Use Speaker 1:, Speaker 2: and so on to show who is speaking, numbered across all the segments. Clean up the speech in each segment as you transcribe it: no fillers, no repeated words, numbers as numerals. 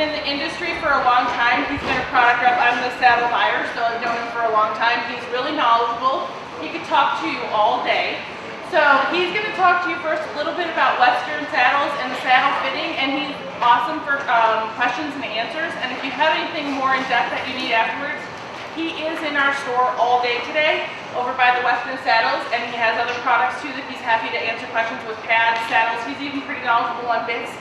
Speaker 1: been in the industry for a long time. He's been a product rep. I'm the saddle buyer, so I've known him for a long time. He's really knowledgeable. He could talk to you all day. So he's going to talk to you first a little bit about Western saddles and the saddle fitting, and he's awesome for questions and answers. And if you have anything more in depth that you need afterwards, he is in our store all day today over by the Western Saddles, and he has other products too that he's happy to answer questions with pads, saddles. He's even pretty knowledgeable on bits.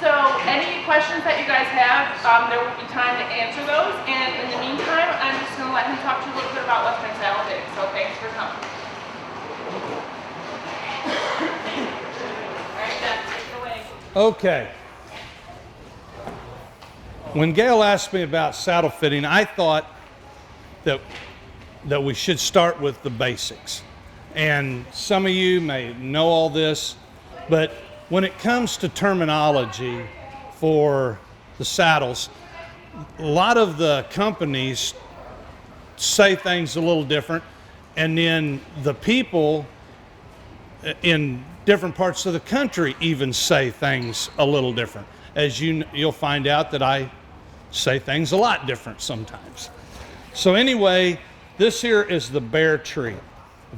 Speaker 1: So any questions that you guys have, there will be time to answer those. And in the meantime, I'm just going to let him talk to you a little bit about Western saddle fitting. So thanks for coming. All right, Jeff, take it away.
Speaker 2: Okay. When Gail asked me about saddle fitting, I thought that we should start with the basics. And some of you may know all this, but when it comes to terminology for the saddles, a lot of the companies say things a little different, and then the people in different parts of the country even say things a little different. As you'll find out that I say things a lot different sometimes. So anyway, this here is the bare tree.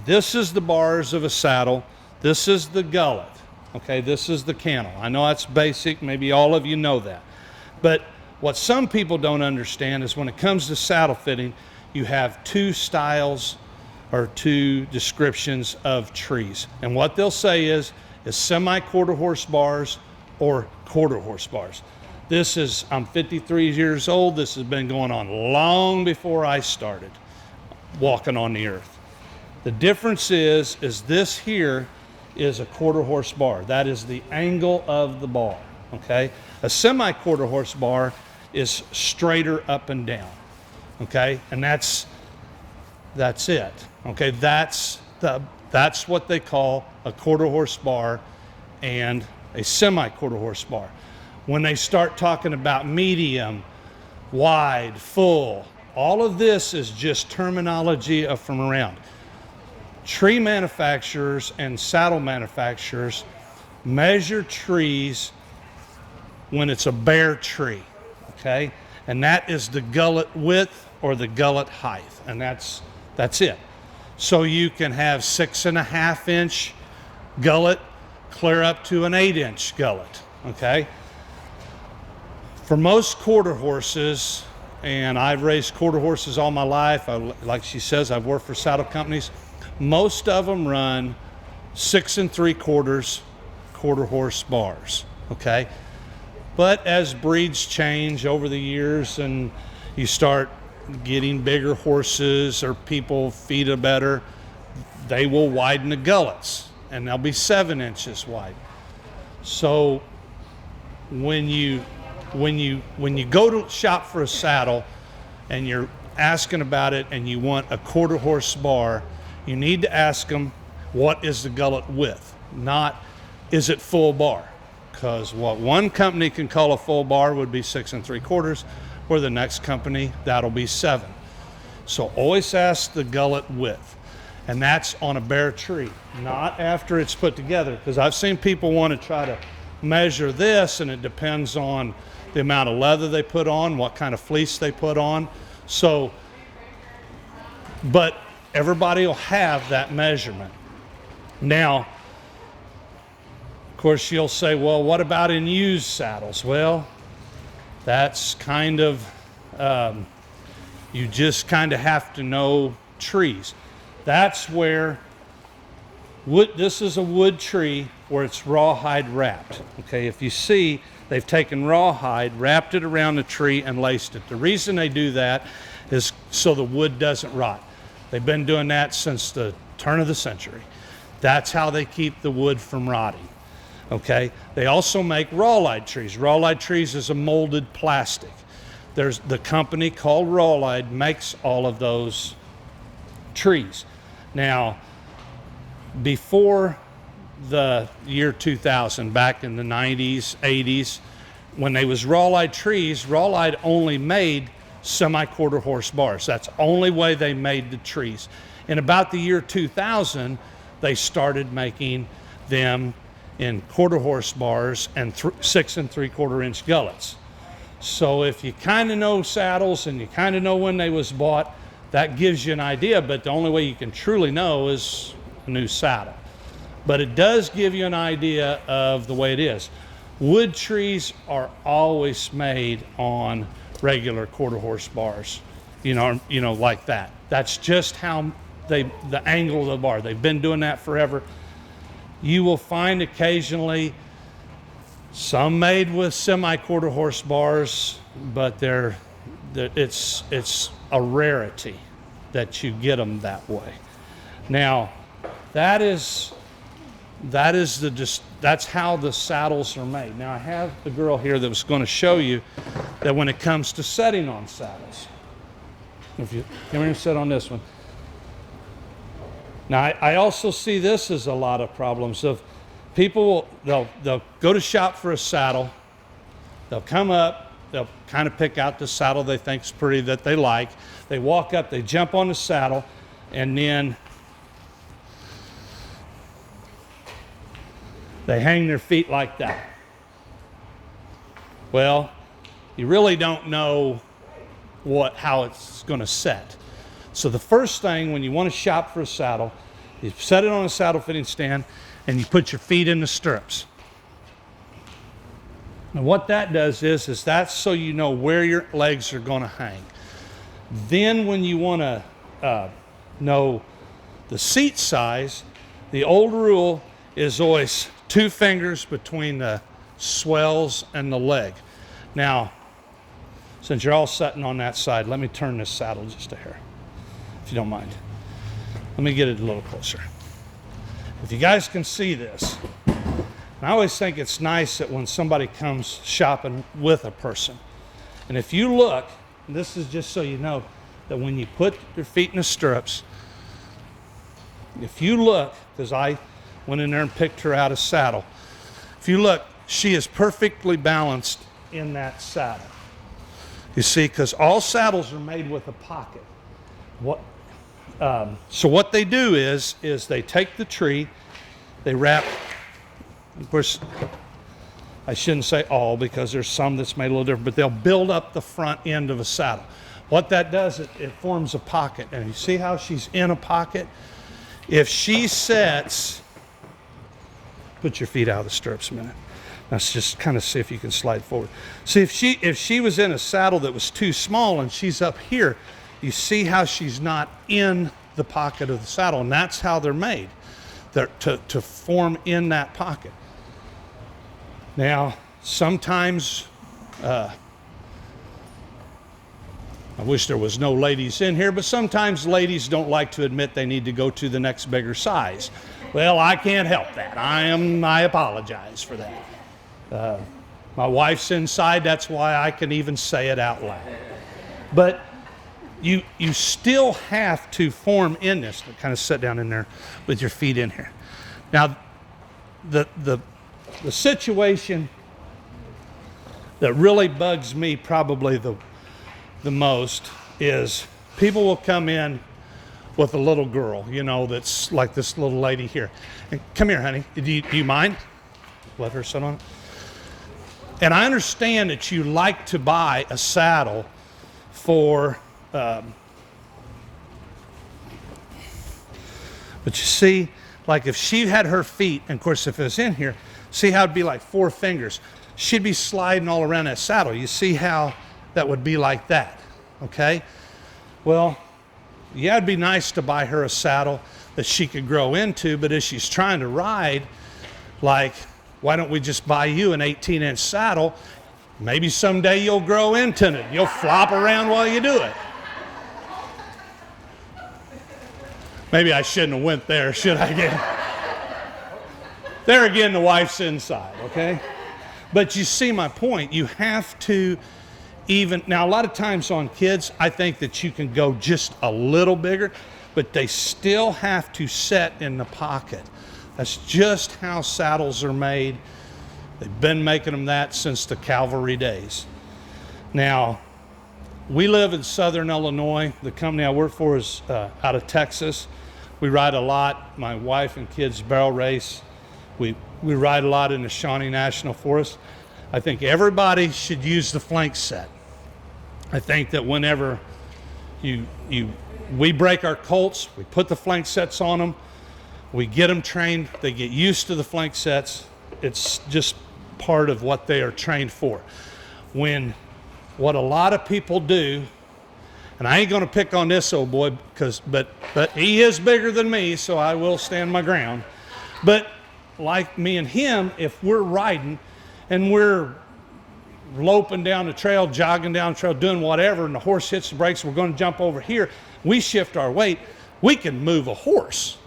Speaker 2: This is the bars of a saddle. This is the gullet. Okay, this is the cantle. I know that's basic. Maybe all of you know that. But what some people don't understand is when it comes to saddle fitting, you have two styles or two descriptions of trees. And what they'll say is semi-quarter horse bars or quarter horse bars. I'm 53 years old. This has been going on long before I started walking on the earth. The difference is this here is a quarter horse bar. That is the angle of the bar, okay? A semi-quarter horse bar is straighter up and down, okay? And that's it, okay? That's what they call a quarter horse bar and a semi-quarter horse bar. When they start talking about medium, wide, full, all of this is just terminology from around. Tree manufacturers and saddle manufacturers measure trees when it's a bare tree, okay? And that is the gullet width or the gullet height, and that's it. So you can have 6.5 inch gullet clear up to an 8-inch gullet, okay? For most quarter horses, and I've raised quarter horses all my life, like she says, I've worked for saddle companies, most of them run 6 3/4 quarter horse bars, okay? But as breeds change over the years and you start getting bigger horses or people feed it better, they will widen the gullets and they'll be 7 inches wide. So when you go to shop for a saddle and you're asking about it and you want a quarter horse bar, you need to ask them, what is the gullet width? Not, is it full bar? Because what one company can call a full bar would be 6 3/4, or the next company, that'll be 7. So always ask the gullet width. And that's on a bare tree, not after it's put together. Because I've seen people want to try to measure this, and it depends on the amount of leather they put on, what kind of fleece they put on. So, but everybody will have that measurement. Now, of course, you'll say, well, what about in used saddles? Well, that's kind of, you just kind of have to know trees. That's where this is a wood tree where it's rawhide wrapped. Okay, if you see, they've taken rawhide, wrapped it around the tree, and laced it. The reason they do that is so the wood doesn't rot. They've been doing that since the turn of the century. That's how they keep the wood from rotting. Okay, they also make rawhide trees. Rawhide trees is a molded plastic. There's the company called Rawhide makes all of those trees. Now, before the year 2000, back in the 90s, 80s, when they was rawhide trees, Rawhide only made semi-quarter horse bars. That's the only way they made the trees. In about the year 2000, they started making them in quarter horse bars and 6 3/4 inch gullets. So if you kind of know saddles and you kind of know when they was bought, that gives you an idea, but the only way you can truly know is a new saddle. But it does give you an idea of the way it is. Wood trees are always made on regular quarter horse bars, you know, like that. That's just how the angle of the bar. They've been doing that forever. You will find occasionally some made with semi-quarter horse bars, but it's a rarity that you get them that way. Now, that's how the saddles are made. Now I have the girl here that was going to show you that when it comes to setting on saddles, if you come here and sit on this one. Now I also see this as a lot of problems of people. They'll go to shop for a saddle. They'll come up. They'll kind of pick out the saddle they think is pretty that they like. They walk up. They jump on the saddle, and then they hang their feet like that. Well, you really don't know how it's going to set. So the first thing when you want to shop for a saddle, you set it on a saddle fitting stand and you put your feet in the stirrups. And what that does is that's so you know where your legs are going to hang. Then when you want to know the seat size, the old rule is always 2 fingers between the swells and the leg. Now, since you're all sitting on that side, let me turn this saddle just a hair, if you don't mind. Let me get it a little closer. If you guys can see this, I always think it's nice that when somebody comes shopping with a person, and if you look, and this is just so you know, that when you put your feet in the stirrups, if you look, because I went in there and picked her out a saddle, if you look, she is perfectly balanced in that saddle. You see, because all saddles are made with a pocket. So what they do is they take the tree, they wrap, of course, I shouldn't say all because there's some that's made a little different, but they'll build up the front end of a saddle. What that does, it forms a pocket. And you see how she's in a pocket? If she sets, put your feet out of the stirrups a minute. Let's just kind of see if you can slide forward. See, if she was in a saddle that was too small and she's up here, you see how she's not in the pocket of the saddle, and that's how they're made. They're to form in that pocket. Now, sometimes, I wish there was no ladies in here, but sometimes ladies don't like to admit they need to go to the next bigger size. Well, I can't help that. I apologize for that. My wife's inside, that's why I can even say it out loud. But you still have to form in this. Kind of sit down in there with your feet in here. Now, the situation that really bugs me probably the most is people will come in with a little girl, you know, that's like this little lady here. And come here, honey. Do you mind? Let her sit on it. And I understand that you like to buy a saddle for, but you see, like if she had her feet, and of course if it was in here, see how it'd be like 4 fingers. She'd be sliding all around that saddle. You see how that would be like that, okay? Well, yeah, it'd be nice to buy her a saddle that she could grow into, but as she's trying to ride, like, why don't we just buy you an 18-inch saddle? Maybe someday you'll grow into it. You'll flop around while you do it. Maybe I shouldn't have went there, should I? There again, the wife's inside, okay? But you see my point. You have to now a lot of times on kids, I think that you can go just a little bigger, but they still have to set in the pocket. That's just how saddles are made. They've been making them that since the cavalry days. Now, we live in southern Illinois. The company I work for is out of Texas. We ride a lot. My wife and kids barrel race. We ride a lot in the Shawnee National Forest. I think everybody should use the flank set. I think that whenever we break our colts, we put the flank sets on them, we get them trained, they get used to the flank sets. It's just part of what they are trained for. What a lot of people do, and I ain't gonna pick on this old boy but he is bigger than me, so I will stand my ground. But like me and him, if we're riding and we're loping down the trail, jogging down the trail, doing whatever, and the horse hits the brakes, we're going to jump over here, we shift our weight, we can move a horse.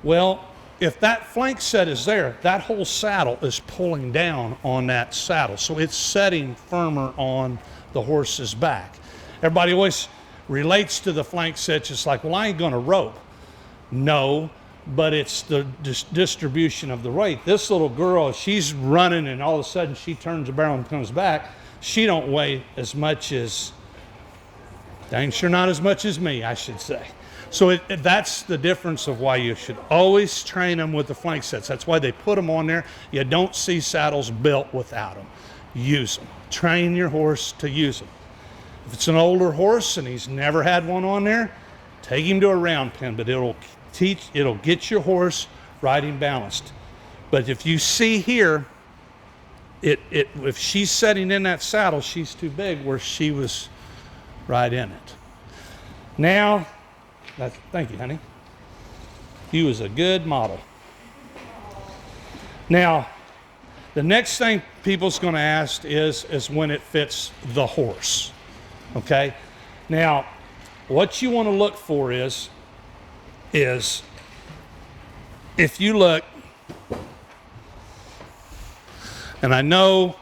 Speaker 2: Well, if that flank set is there, that whole saddle is pulling down on that saddle, so it's setting firmer on the horse's back. Everybody always relates to the flank set just like, well, I ain't going to rope. No, but it's the distribution of the weight. This little girl, she's running and all of a sudden she turns the barrel and comes back. She don't weigh as much as, dang sure not as much as me, I should say. So that's the difference of why you should always train them with the flank sets. That's why they put them on there. You don't see saddles built without them. Use them. Train your horse to use them. If it's an older horse and he's never had one on there, take him to a round pen, but it'll get your horse riding balanced. But if you see here, if she's sitting in that saddle, she's too big where she was right in it. Now, thank you, honey. He was a good model. Now, the next thing people's going to ask is when it fits the horse. Okay? Now, what you want to look for is if you look, and I know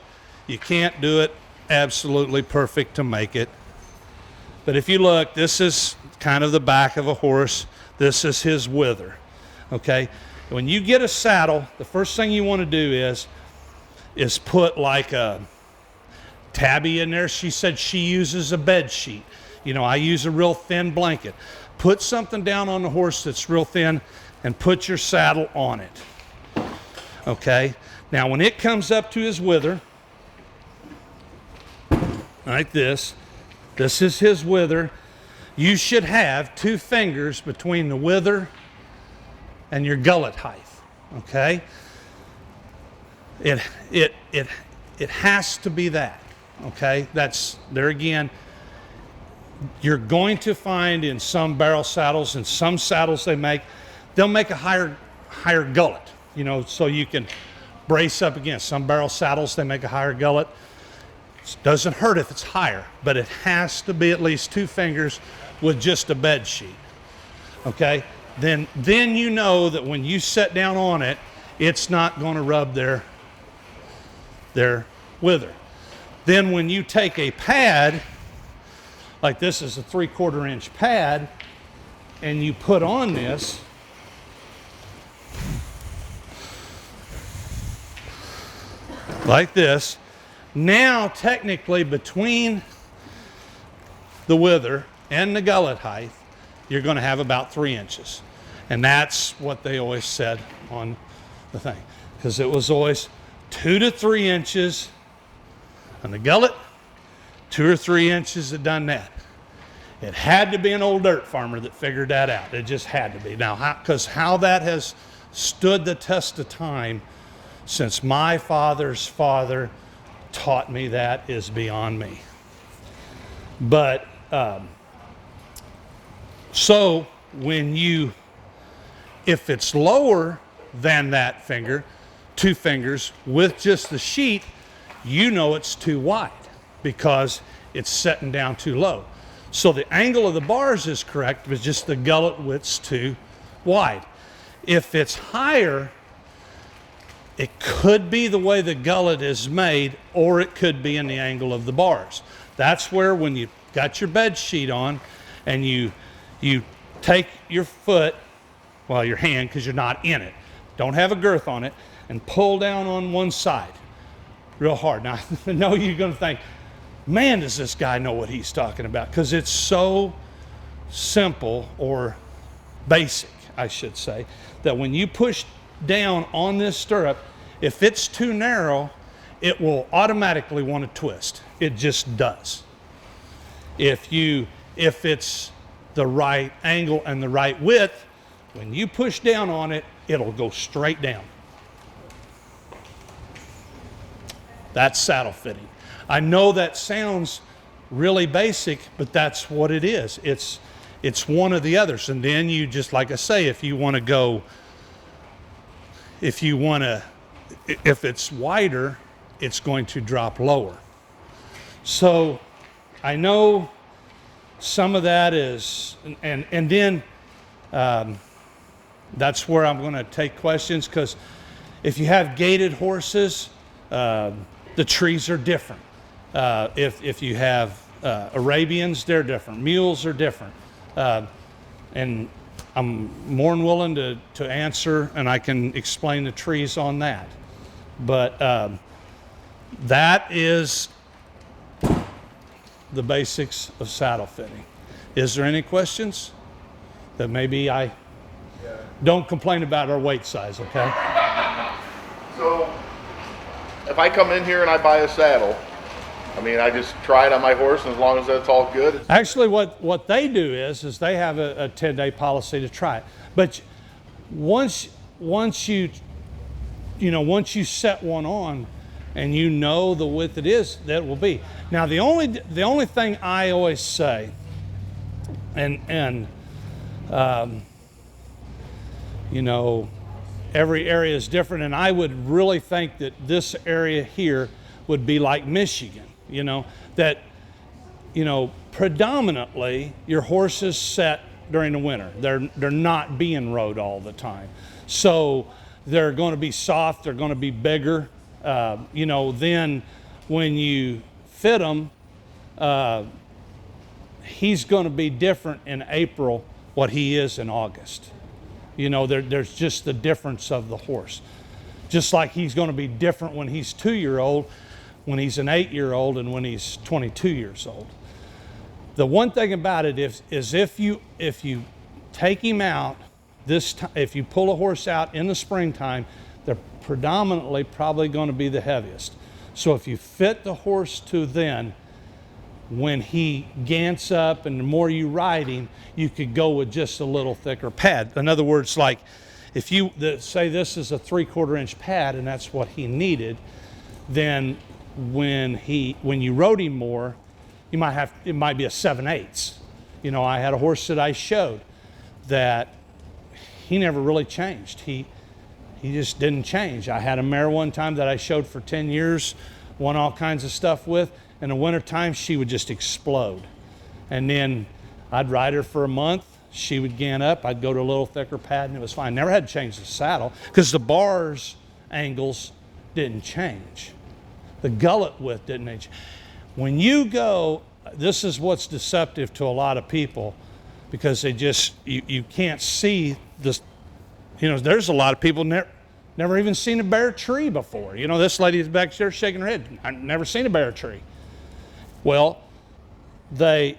Speaker 2: you can't do it absolutely perfect to make it, but if you look, this is kind of the back of a horse. This is his wither. Okay? When you get a saddle, the first thing you want to do is put like a Tabby in there. She said she uses a bed sheet. You know, I use a real thin blanket. Put something down on the horse that's real thin and put your saddle on it. Okay? Now, when it comes up to his wither, like this is his wither. You should have 2 fingers between the wither and your gullet height. Okay? It has to be that. Okay? That's there again. You're going to find in some barrel saddles and some saddles they'll make a higher gullet, you know, so you can brace up against. Some barrel saddles, they make a higher gullet. It doesn't hurt if it's higher, but it has to be at least 2 fingers with just a bed sheet. Okay? Then you know that when you sit down on it, it's not going to rub their wither. Then when you take a pad, like this is a 3/4 inch pad, and you put on this, like this, now technically between the wither and the gullet height, you're going to have about 3 inches. And that's what they always said on the thing, because it was always 2 to 3 inches on the gullet, 2 or 3 inches that done that. It had to be an old dirt farmer that figured that out. It just had to be. Now, because how that has stood the test of time since my father's father taught me that is beyond me. But, so if it's lower than that finger, 2 fingers with just the sheet, you know it's too wide because it's setting down too low. So the angle of the bars is correct, but just the gullet width's too wide. If it's higher, it could be the way the gullet is made, or it could be in the angle of the bars. That's where when you got your bed sheet on and you take your foot, well, your hand, because you're not in it, don't have a girth on it, and pull down on one side real hard. Now, I know you're going to think, man, does this guy know what he's talking about? Because it's so simple, or basic, I should say, that when you push down on this stirrup, if it's too narrow, it will automatically want to twist. It just does. If it's the right angle and the right width, when you push down on it, it'll go straight down. That's saddle fitting. I know that sounds really basic, but that's what it is. It's one of the others. And then you just, like I say, if it's wider, it's going to drop lower. So I know some of that is, and then that's where I'm going to take questions, because if you have gaited horses, the trees are different. If you have Arabians, they're different. Mules are different. And I'm more than willing to answer, and I can explain the trees on that. But that is the basics of saddle fitting. Is there any questions? That maybe don't complain about our weight size, okay?
Speaker 3: So, if I come in here and I buy a saddle, I mean, I just try it on my horse, and as long as that's all good.
Speaker 2: Actually, what they do is they have a 10-day policy to try it. But once you set one on, and you know the width it is, that will be. Now, the only thing I always say, and every area is different, and I would really think that this area here would be like Michigan, that predominantly your horses set during the winter. They're not being rode all the time. So they're going to be soft, they're going to be bigger. Then when you fit them, he's going to be different in April what he is in August. There's just the difference of the horse. Just like he's going to be different when he's 2-year-old, when he's an 8-year-old, and when he's 22 years old. The one thing about it is if you take him out if you pull a horse out in the springtime, they're predominantly probably going to be the heaviest. So if you fit the horse to then, when he gants up and the more you ride him, you could go with just a little thicker pad. In other words, like if you say this is a 3/4 inch pad and that's what he needed, then when you rode him more, it might be a 7/8. I had a horse that I showed that he never really changed. He just didn't change. I had a mare one time that I showed for 10 years, won all kinds of stuff with. In the wintertime, she would just explode. And then I'd ride her for a month. She would gant up. I'd go to a little thicker pad, and it was fine. Never had to change the saddle because the bars angles didn't change. The gullet width didn't change. When you go, this is what's deceptive to a lot of people, because they just, you can't see this. There's a lot of people never even seen a bare tree before. This lady's back there shaking her head. I've never seen a bare tree. Well, they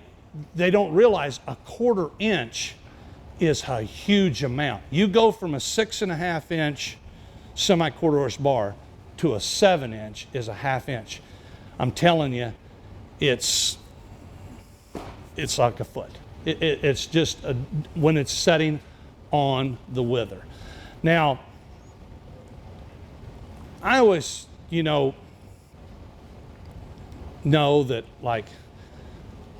Speaker 2: don't realize a 1/4 inch is a huge amount. You go from a 6.5 inch semi-quarter horse bar to a 7 inch is a 1/2 inch. I'm telling you, it's like a foot. It's just when it's setting on the wither. Now, I always, know that, like,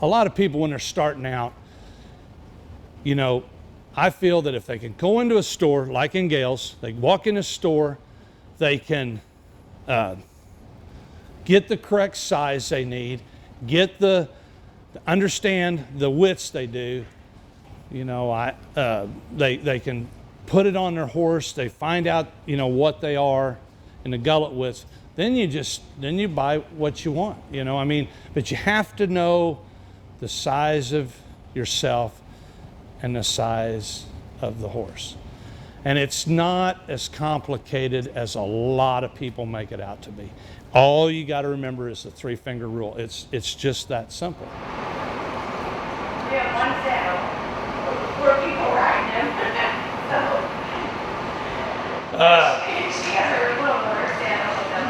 Speaker 2: a lot of people when they're starting out, I feel that if they can go into a store, like in Gales, they walk in a store, they can get the correct size they need, understand the widths they do. They can put it on their horse. They find out, what they are in the gullet widths. Then you buy what you want. But you have to know the size of yourself and the size of the horse. And it's not as complicated as a lot of people make it out to be. All you got to remember is the 3-finger rule. It's just that simple.
Speaker 4: We have one saddle. 4 people riding him. She has her little motor saddle with them.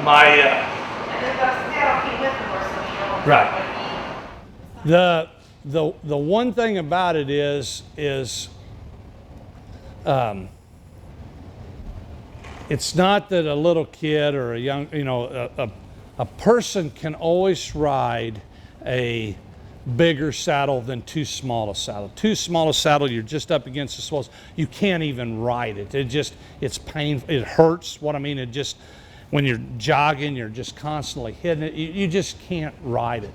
Speaker 2: My
Speaker 4: And then the saddle came with the horse, so you know.
Speaker 2: right. The one thing about it is it's not that a little kid or a young, a person can always ride a bigger saddle than too small a saddle. Too small a saddle, you're just up against the swells. You can't even ride it. It's painful. It hurts. What I mean, when you're jogging, you're just constantly hitting it. You just can't ride it.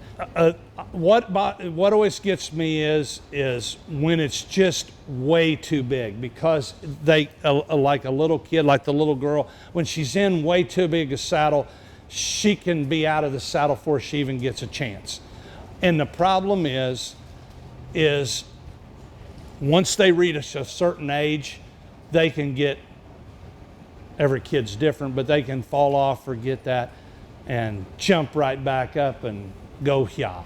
Speaker 2: What always gets me is when it's just way too big, because they like a little kid, like the little girl, when she's in way too big a saddle, she can be out of the saddle before she even gets a chance. And the problem is once they reach a certain age, they can get, every kid's different, but they can fall off, forget that, and jump right back up and go yeah.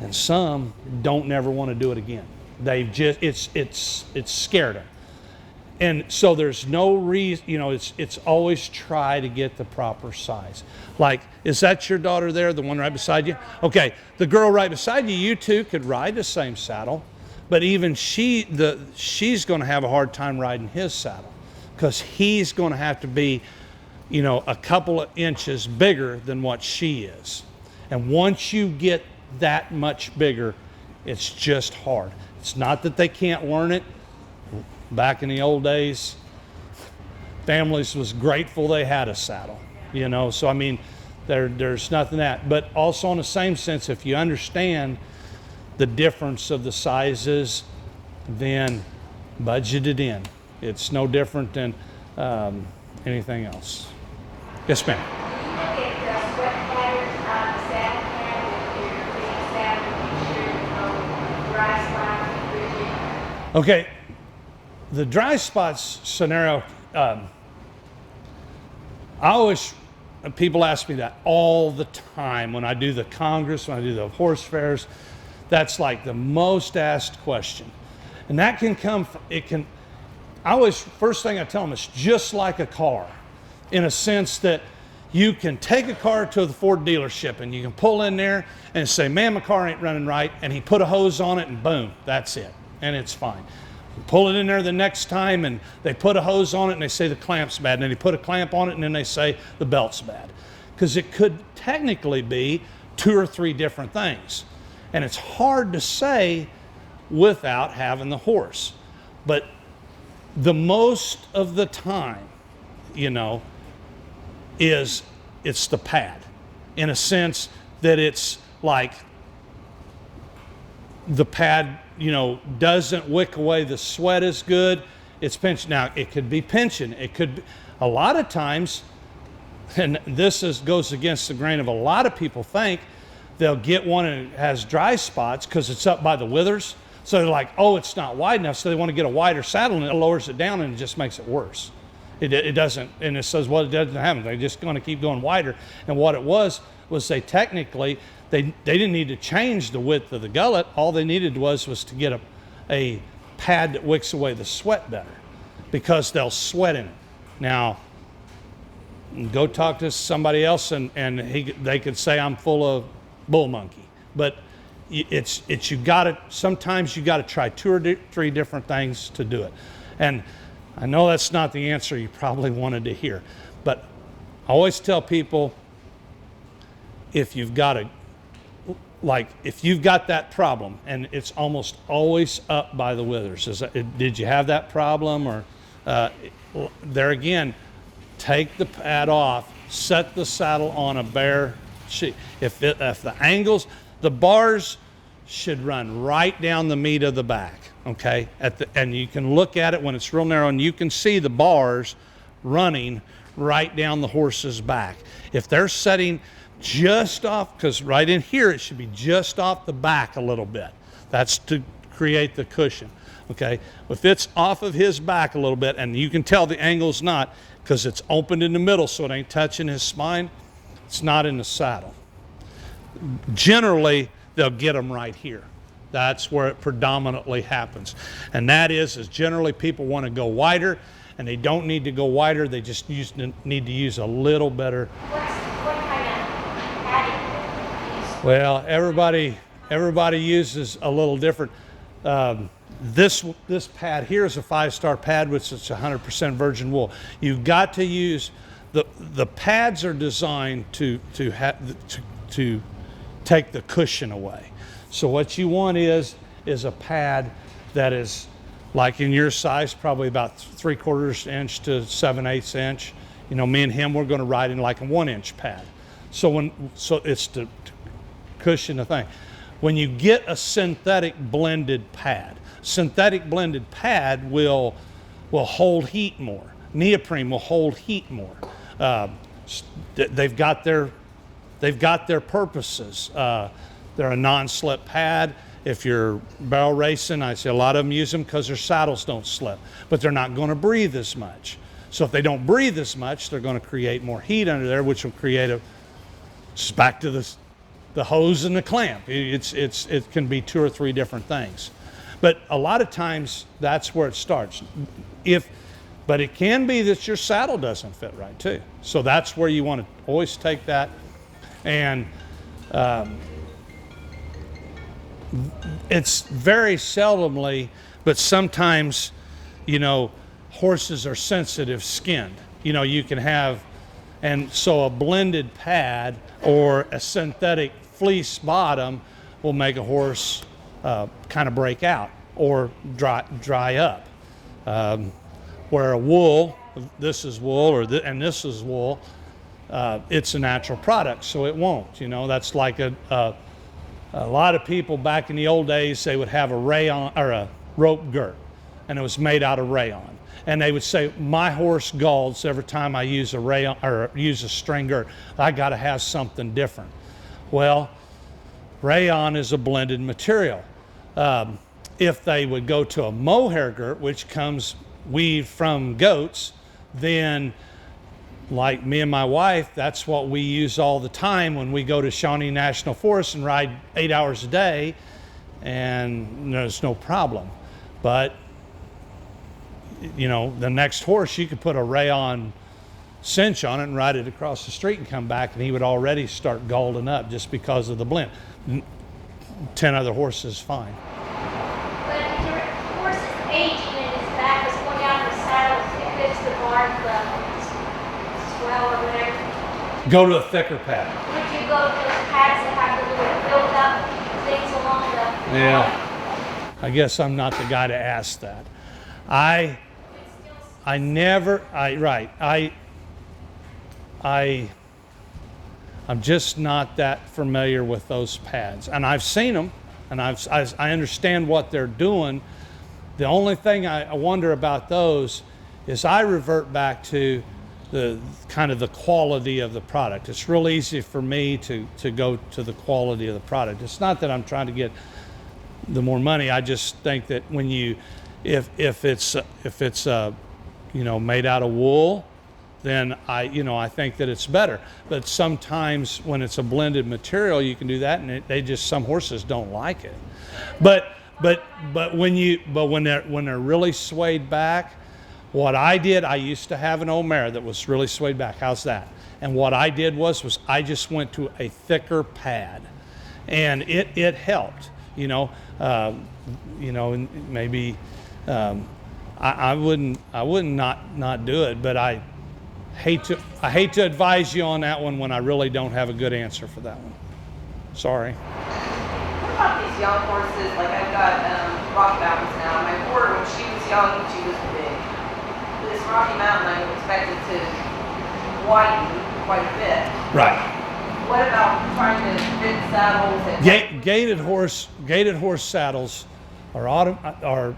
Speaker 2: And some don't never want to do it again. They've just, it's scared them. And so there's no reason, it's always try to get the proper size. Like, is that your daughter there, the one right beside you? Okay, the girl right beside you, you two could ride the same saddle, but even she's going to have a hard time riding his saddle, because he's going to have to be, a couple of inches bigger than what she is. And once you get that much bigger, it's just hard. It's not that they can't learn it. Back in the old days, families was grateful they had a saddle, So I mean, there's nothing that. But also in the same sense, if you understand the difference of the sizes, then budget it in. It's no different than anything else. Yes, ma'am.
Speaker 4: Get the sweat patterns on the saddle pad with your big saddle, make sure dry spots, rigid.
Speaker 2: Okay, the dry spots scenario, people ask me that all the time when I do the Congress, when I do the horse fairs. That's like the most asked question. And that can come from, first thing I tell them, it's just like a car, in a sense that you can take a car to the Ford dealership and you can pull in there and say, man, my car ain't running right. And he put a hose on it and boom, that's it. And it's fine. You pull it in there the next time and they put a hose on it and they say the clamp's bad. And then they put a clamp on it and then they say the belt's bad. Because it could technically be 2 or 3 different things. And it's hard to say without having the horse. But the most of the time, it's the pad, in a sense that it's like the pad, doesn't wick away the sweat as good. It's pinching. Now, it could be pinching. It could be, a lot of times, and this goes against the grain of a lot of people think, they'll get one and it has dry spots because it's up by the withers. So they're like, oh, it's not wide enough. So they want to get a wider saddle and it lowers it down and it just makes it worse. It doesn't, and it says, well, it doesn't happen. They're just going to keep going wider. And what it was they technically, they didn't need to change the width of the gullet. All they needed was to get a pad that wicks away the sweat better, because they'll sweat in it. Now, go talk to somebody else and they could say I'm full of bull monkey. But sometimes you gotta try 2 or 3 different things to do it. And I know that's not the answer you probably wanted to hear, but I always tell people, if you've got that problem, and it's almost always up by the withers, did you have that problem? Or there again, take the pad off, set the saddle on a bare sheet. If the angles, the bars should run right down the meat of the back, okay? And you can look at it when it's real narrow and you can see the bars running right down the horse's back. If they're setting just off, because right in here it should be just off the back a little bit. That's to create the cushion, okay? If it's off of his back a little bit, and you can tell the angle's not, because it's opened in the middle so it ain't touching his spine, it's not in the saddle. Generally, they'll get them right here. That's where it predominantly happens. And that is generally people want to go wider, and they don't need to go wider. They just need to use a little better.
Speaker 4: What kind of padding do you use?
Speaker 2: Well, everybody uses a little different. This pad here is a 5-star pad, which is 100% virgin wool. You've got to use the pads are designed to take the cushion away. So what you want is a pad that is like in your size, probably about 3/4 inch to 7/8 inch. You know, me and him, we're going to ride in like a 1-inch pad. So it's to cushion the thing. When you get a synthetic blended pad will hold heat more. Neoprene will hold heat more. They've got their purposes. They're a non-slip pad. If you're barrel racing, I see a lot of them use them because their saddles don't slip, but they're not going to breathe as much. So if they don't breathe as much, they're going to create more heat under there, which will create just back to the hose and the clamp. It can be 2 or 3 different things. But a lot of times that's where it starts. But it can be that your saddle doesn't fit right too. So that's where you want to always take that. And it's very seldomly, but sometimes, you know, horses are sensitive skinned. You know, you can have, and so a blended pad or a synthetic fleece bottom will make a horse kind of break out or dry up. Where a wool, this is wool, and this is wool, it's a natural product, so it won't. You know, that's like a lot of people back in the old days, they would have a rayon or a rope girt, and it was made out of rayon. And they would say, my horse galls every time I use a rayon or use a string girt. I got to have something different. Well, rayon is a blended material. If they would go to a mohair girt, which comes weaved from goats, then like me and my wife, that's what we use all the time when we go to Shawnee National Forest and ride 8 hours a day, and there's no problem. But you know, the next horse, you could put a rayon cinch on it and ride it across the street and come back, and he would already start galled up just because of the blend. 10 other horses, fine.
Speaker 4: But if your horse is aging and his back is going out of the saddle, if it's the bark, the swell or whatever,
Speaker 2: Go to a thicker pad.
Speaker 4: would you go to those pads that have the little build-up things along the
Speaker 2: Yeah. I guess I'm not the guy to ask that. I'm just not that familiar with those pads, and I've seen them, and I understand what they're doing. The only thing I wonder about those is I revert back to the kind of the quality of the product. It's real easy for me to go to the quality of the product. It's not that I'm trying to get the more money. I just think that when you, if it's you know, made out of wool, then I think that it's better. But sometimes when it's a blended material, you can do that, and some horses don't like it. But when they're really swayed back, what I did, I used to have an old mare that was really swayed back. How's that? And what I did was I just went to a thicker pad, and it helped. Maybe I wouldn't not do it, but I hate to advise you on that one when I really don't have a good answer for that one. Sorry.
Speaker 5: What about these young horses? Like I've got Rocky Mountains now. My horse, when she was young, she was big. This Rocky Mountain, I expected to widen quite a bit.
Speaker 2: Right.
Speaker 5: What about trying to fit saddles? And
Speaker 2: Gated horse saddles are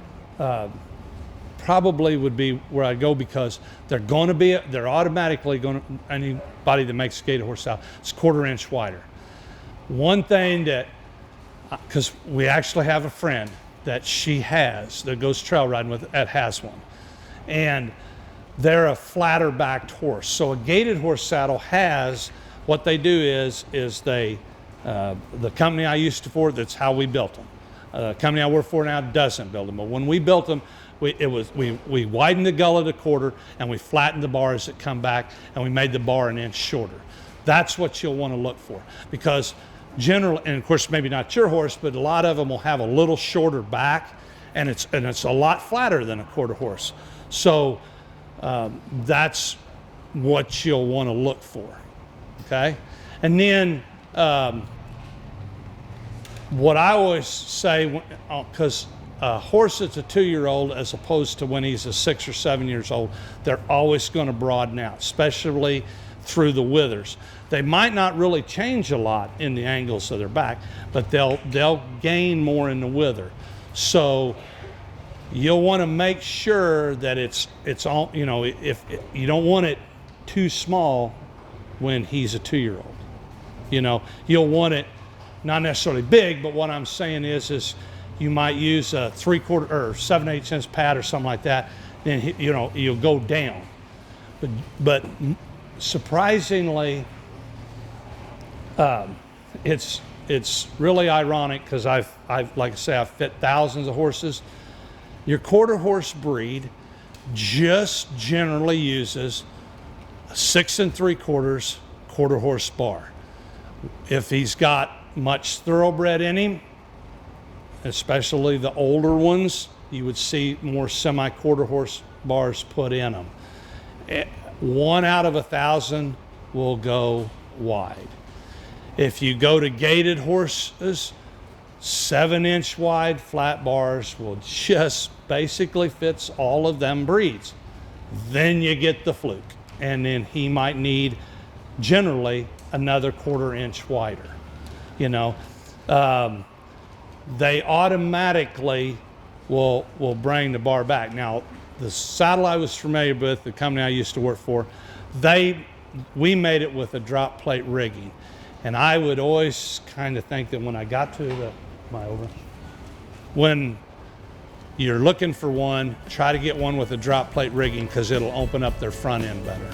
Speaker 2: probably would be where I go, because they're automatically going to, anybody that makes a gated horse saddle, it's 1/4 inch wider. One thing that, because we actually have a friend that that goes trail riding with, that has one, and they're a flatter backed horse. So a gated horse saddle has, what they do is they, the company I used to for, that's how we built them. Company I work for now doesn't build them, but when we built them, we widened the gullet a quarter and we flattened the bars that come back and we made the bar an inch shorter. That's what you'll want to look for, because generally, and of course maybe not your horse, but a lot of them will have a little shorter back, and it's a lot flatter than a quarter horse. So that's what you'll want to look for. Okay, and then what I always say, because a horse that's a 2-year-old as opposed to when he's a 6 or 7 years old, they're always going to broaden out, especially through the withers. They might not really change a lot in the angles of their back, but they'll gain more in the wither. So you'll want to make sure that it's all, you know, if you don't want it too small when he's a 2-year-old. You know, you'll want it not necessarily big, but what I'm saying is you might use a 3/4 or 7/8 inch pad or something like that. Then, you know, you'll go down. But surprisingly, it's really ironic, because I've like I say, I've fit thousands of horses. Your quarter horse breed just generally uses a 6 3/4 quarter horse bar. If he's got much thoroughbred in him, especially the older ones, you would see more semi-quarter horse bars put in them. 1 out of 1,000 will go wide. If you go to gaited horses, 7-inch wide flat bars will just basically fits all of them breeds. Then you get the fluke, and then he might need generally another 1/4 inch wider. You know, they automatically will bring the bar back. Now, the saddle I was familiar with, the company I used to work for, we made it with a drop plate rigging, and I would always kind of think that when I got to when you're looking for one, try to get one with a drop plate rigging, because it'll open up their front end better.